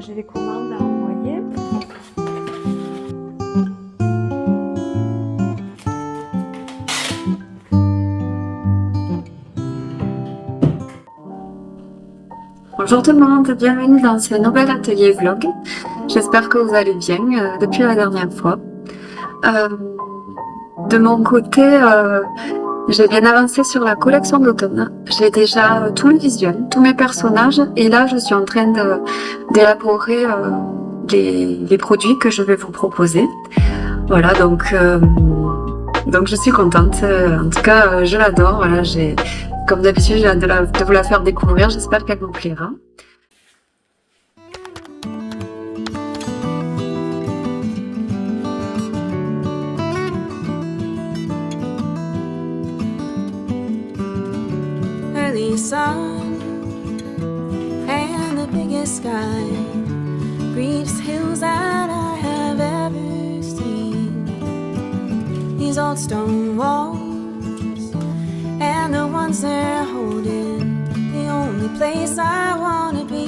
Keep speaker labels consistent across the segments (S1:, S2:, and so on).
S1: j'ai les commandes à envoyer. Bonjour tout le monde, bienvenue dans ce nouvel atelier vlog. J'espère que vous allez bien depuis la dernière fois. De mon côté, j'ai bien avancé sur la collection d'automne. J'ai déjà tous mes visuels, tous mes personnages et là je suis en train d'élaborer les produits que je vais vous proposer. Voilà, donc je suis contente. En tout cas, je l'adore. Voilà, comme d'habitude, j'ai hâte de vous la faire découvrir. J'espère qu'elle vous plaira.
S2: Early sun and the biggest sky reaches hills that I have ever seen. These old stone walls and the ones they're holding, the only place I wanna be.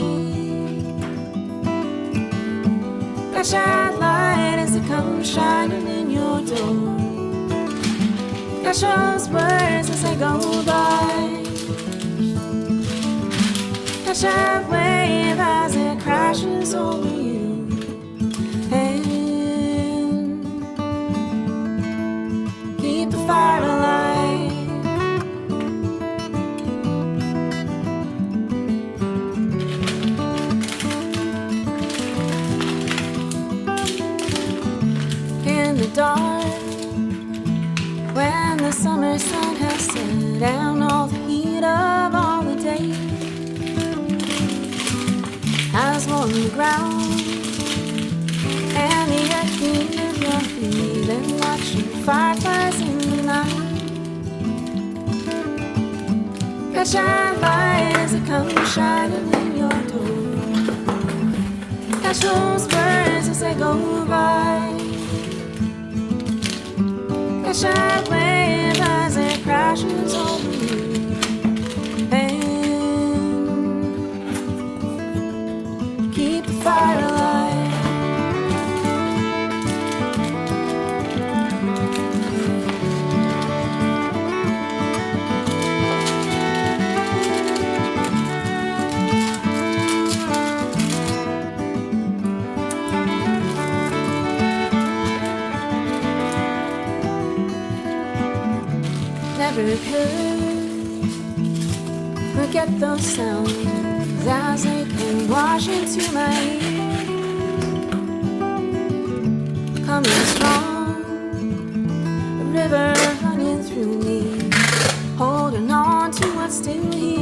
S2: Flashlight light as it comes shining in your door. Catch those words as they go by. Catch that wave as it crashes over you. And keep the fire alive. In the dark, when the summer sun has set down all the heat of all the day, has worn the ground and the earth beneath your feet, and watching fireflies in the night. Catch that light as it comes shining in your door. Catch those birds as they go by. Catch that wave as it crashes over you. Keep the fire alive. Never could forget those sounds as they came wash into my ears, coming strong, a river running through me, holding on to what's still here.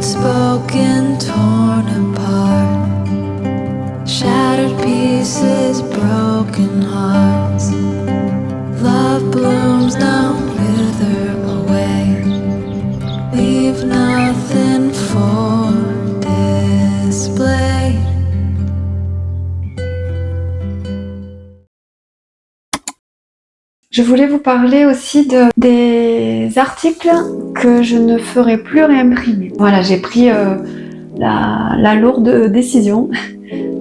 S3: Spoken, torn apart, shattered pieces, broken hearts. Love blooms now, wither away. Leave nothing for display.
S1: Je voulais vous parler aussi des articles que je ne ferai plus réimprimer. Voilà, j'ai pris la lourde décision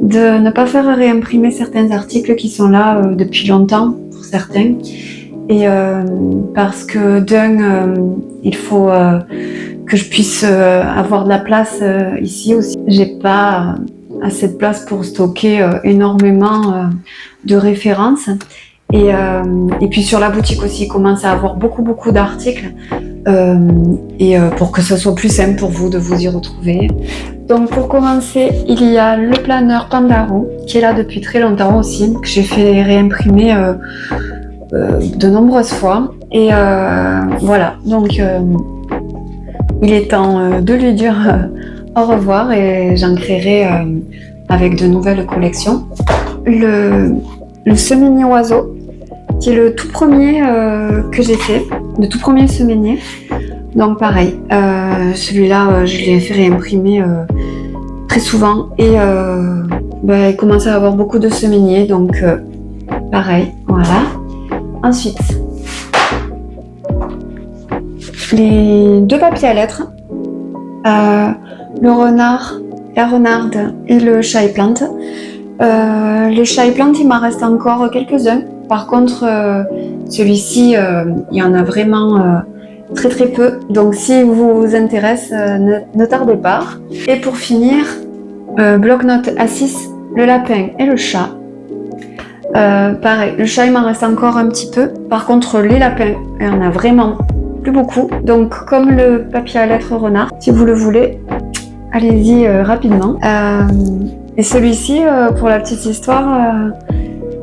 S1: de ne pas faire réimprimer certains articles qui sont là depuis longtemps pour certains. Et parce que il faut que je puisse avoir de la place ici aussi. J'ai pas assez de place pour stocker énormément de références. Et puis sur la boutique aussi, il commence à avoir beaucoup d'articles pour que ce soit plus simple pour vous de vous y retrouver. Donc pour commencer, il y a le planeur Pandaro qui est là depuis très longtemps aussi, que j'ai fait réimprimer de nombreuses fois. Et voilà, donc il est temps de lui dire au revoir et j'en créerai avec de nouvelles collections. Le semainier oiseau, qui est le tout premier que j'ai fait, le tout premier semainier. Donc pareil, celui-là je l'ai fait réimprimer très souvent et il commence à avoir beaucoup de semainiers, donc pareil, voilà. Ensuite, les 2 papiers à lettres, le renard, la renarde et le chat et plante. Le chat et plante, il m'en reste encore quelques-uns. Par contre, celui-ci, il y en a vraiment très très peu. Donc si vous intéresse, ne tardez pas. Et pour finir, bloc-notes A6, le lapin et le chat. Pareil, le chat il m'en reste encore un petit peu. Par contre, les lapins, il y en a vraiment plus beaucoup. Donc comme le papier à lettres renard, si vous le voulez, allez-y rapidement. Et celui-ci, pour la petite histoire,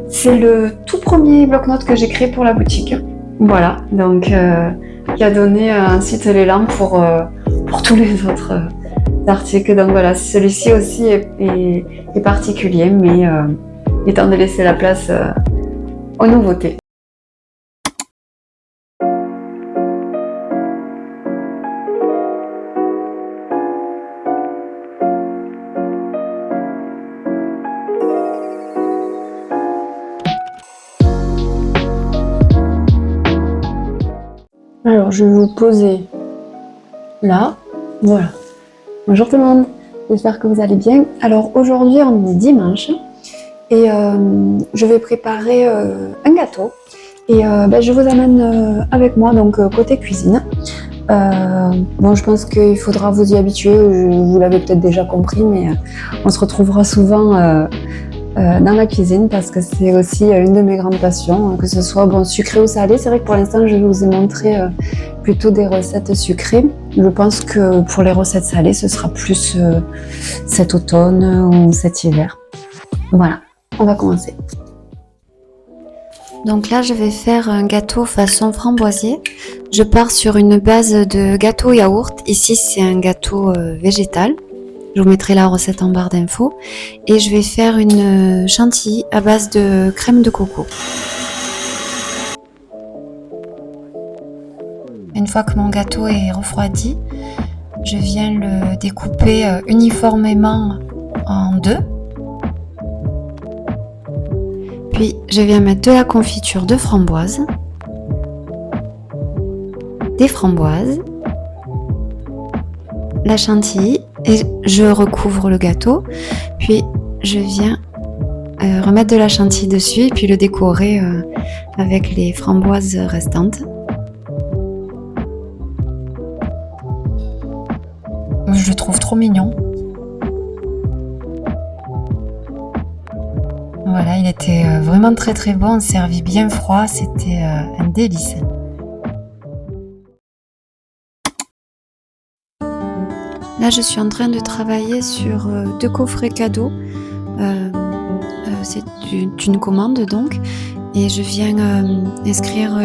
S1: c'est le tout premier bloc-notes que j'ai créé pour la boutique. Voilà, donc qui a donné ensuite l'élan pour tous les autres articles. Donc voilà, celui-ci aussi est particulier, mais il est temps de laisser la place aux nouveautés. Alors, je vais vous poser là. Voilà. Bonjour tout le monde, j'espère que vous allez bien. Alors, aujourd'hui, on est dimanche et je vais préparer un gâteau. Et je vous amène avec moi, donc côté cuisine. Bon, je pense qu'il faudra vous y habituer, vous l'avez peut-être déjà compris, mais on se retrouvera souvent dans la cuisine parce que c'est aussi une de mes grandes passions, que ce soit bon, sucré ou salé. C'est vrai que pour l'instant je vous ai montré plutôt des recettes sucrées. Je pense que pour les recettes salées ce sera plus cet automne ou cet hiver. Voilà, on va commencer. Donc là je vais faire un gâteau façon framboisier. Je pars sur une base de gâteau yaourt. Ici c'est un gâteau végétal. Je vous mettrai la recette en barre d'infos. Et je vais faire une chantilly à base de crème de coco. Une fois que mon gâteau est refroidi, je viens le découper uniformément en 2. Puis je viens mettre de la confiture de framboise, des framboises, la chantilly et je recouvre le gâteau. Puis je viens remettre de la chantilly dessus et puis le décorer avec les framboises restantes. Je le trouve trop mignon. Voilà, il était vraiment très très bon, servi bien froid, c'était un délice. Là, je suis en train de travailler sur 2 coffrets cadeaux. C'est une commande donc, et je viens inscrire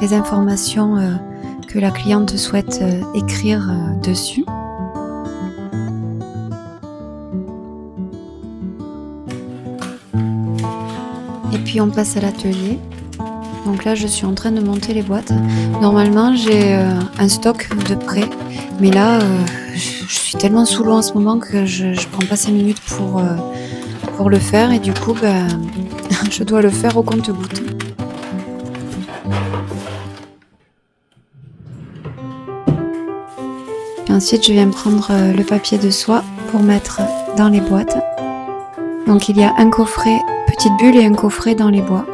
S1: les informations que la cliente souhaite écrire dessus. Et puis on passe à l'atelier. Donc là je suis en train de monter les boîtes. Normalement j'ai un stock de prêt, mais là je suis tellement sous l'eau en ce moment que je prends pas 5 minutes pour le faire, et du coup je dois le faire au compte-gouttes. Ensuite je viens prendre le papier de soie pour mettre dans les boîtes. Donc il y a un coffret petite bulle et un coffret dans les bois.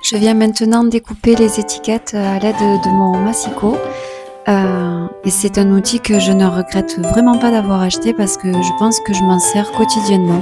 S1: Je viens maintenant découper les étiquettes à l'aide de mon massicot.
S4: Et c'est un outil que je ne regrette vraiment pas d'avoir acheté parce que je pense que je m'en sers quotidiennement.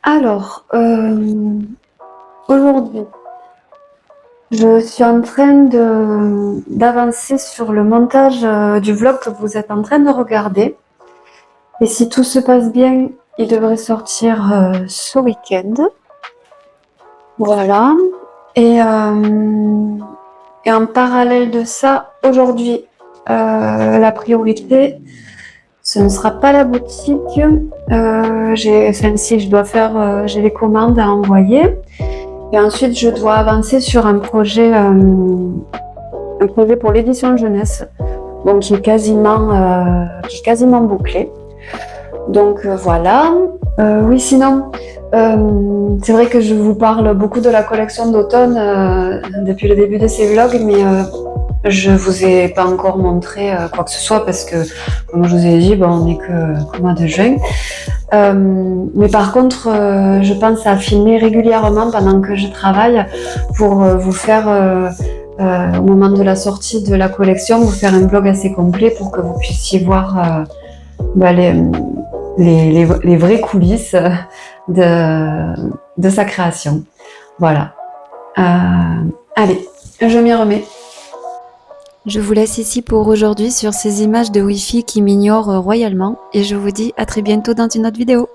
S1: Alors, aujourd'hui, je suis en train d'avancer sur le montage du vlog que vous êtes en train de regarder. Et si tout se passe bien, il devrait sortir ce week-end. Voilà. Et en parallèle de ça, aujourd'hui, la priorité, ce ne sera pas la boutique. J'ai les commandes à envoyer. Et ensuite, je dois avancer sur un projet pour l'édition jeunesse, donc qui est quasiment bouclé. Donc voilà. Oui, sinon, c'est vrai que je vous parle beaucoup de la collection d'automne depuis le début de ces vlogs, mais je vous ai pas encore montré quoi que ce soit parce que, comme je vous ai dit, on n'est qu'au mois de juin. Mais par contre, je pense à filmer régulièrement pendant que je travaille pour vous faire, au moment de la sortie de la collection, vous faire un vlog assez complet pour que vous puissiez voir les vraies coulisses de sa création. Voilà. Allez, je m'y remets.
S4: Je vous laisse ici pour aujourd'hui sur ces images de Wi-Fi qui m'ignorent royalement et je vous dis à très bientôt dans une autre vidéo.